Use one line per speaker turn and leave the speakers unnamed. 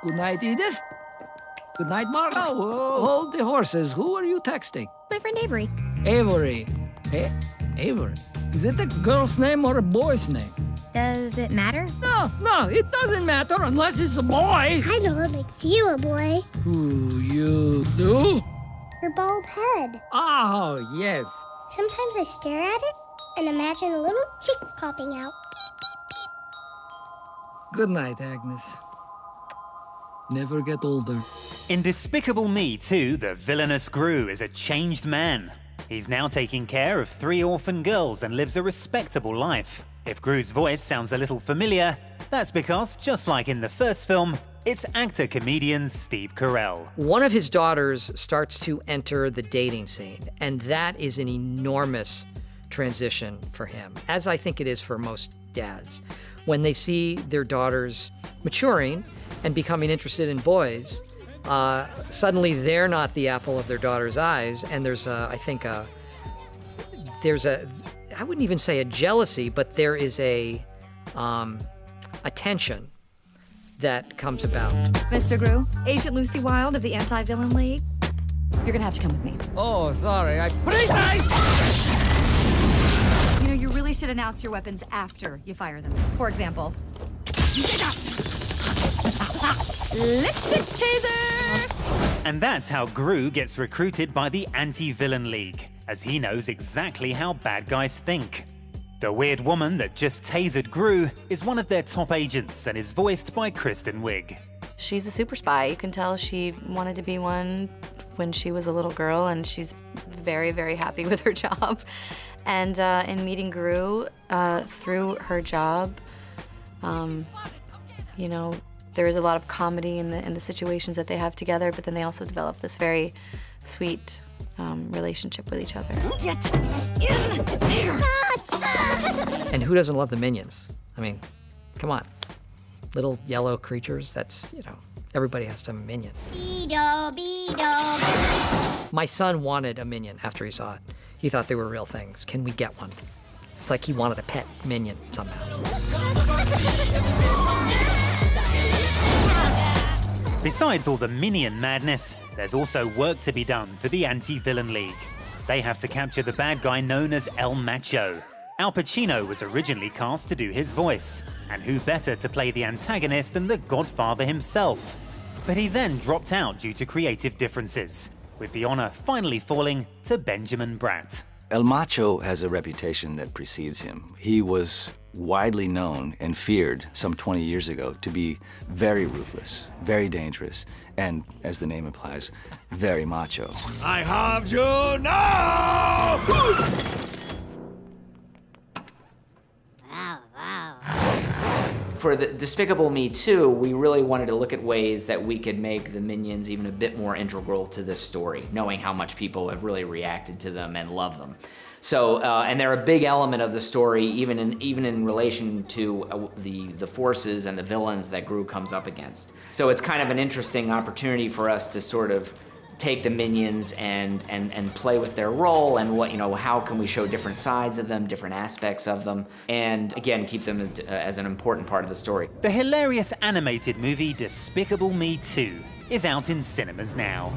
Good night, Edith. Good night, Margo. Hold the horses. Who are you texting?
My friend Avery.
Avery. Avery? Is it a girl's name or a boy's name?
Does it matter?
No, it doesn't matter unless it's a boy.
I know what makes you a boy.
Who you do?
Your bald head.
Oh, yes.
Sometimes I stare at it and imagine a little chick popping out.
Good night, Agnes. Never get older.
In Despicable Me 2, the villainous Gru is a changed man. He's now taking care of 3 orphan girls and lives a respectable life. If Gru's voice sounds a little familiar, that's because, just like in the first film, it's actor-comedian Steve Carell.
One of his daughters starts to enter the dating scene, and that is an enormous transition for him, as I think it is for most dads. When they see their daughters maturing and becoming interested in boys, suddenly they're not the apple of their daughter's eyes, and there's I wouldn't even say a jealousy, but there is a tension that comes about.
Mr. Gru, Agent Lucy Wilde of the Anti-Villain League. You're gonna have to come with me.
Oh, sorry.
You know, you really should announce your weapons after you fire them. For example, lipstick taser!
And that's how Gru gets recruited by the Anti-Villain League, as he knows exactly how bad guys think. The weird woman that just tasered Gru is one of their top agents and is voiced by Kristen Wiig.
She's a super spy. You can tell she wanted to be one when she was a little girl, and she's very, very happy with her job. And in meeting Gru through her job, you know, there is a lot of comedy in the situations that they have together, but then they also develop this very sweet relationship with each other.
Get in there!
And who doesn't love the Minions? I mean, come on. Little yellow creatures, that's, you know, everybody has to have a Minion.
Beedo, beedo.
My son wanted a Minion after he saw it. He thought they were real things. Can we get one? It's like he wanted a pet Minion somehow.
Besides all the Minion madness, there's also work to be done for the Anti-Villain League. They have to capture the bad guy known as El Macho. Al Pacino was originally cast to do his voice, and who better to play the antagonist than the Godfather himself? But he then dropped out due to creative differences, with the honor finally falling to Benjamin Bratt.
El Macho has a reputation that precedes him. He was widely known and feared some 20 years ago to be very ruthless, very dangerous, and, as the name implies, very macho.
I have you now!
For the Despicable Me 2, we really wanted to look at ways that we could make the Minions even a bit more integral to this story, knowing how much people have really reacted to them and love them. So, and they're a big element of the story, even in relation to the forces and the villains that Gru comes up against. So it's kind of an interesting opportunity for us to sort of take the Minions and play with their role, and what, you know, how can we show different sides of them, different aspects of them, and again, keep them as an important part of the story.
The hilarious animated movie Despicable Me 2 is out in cinemas now.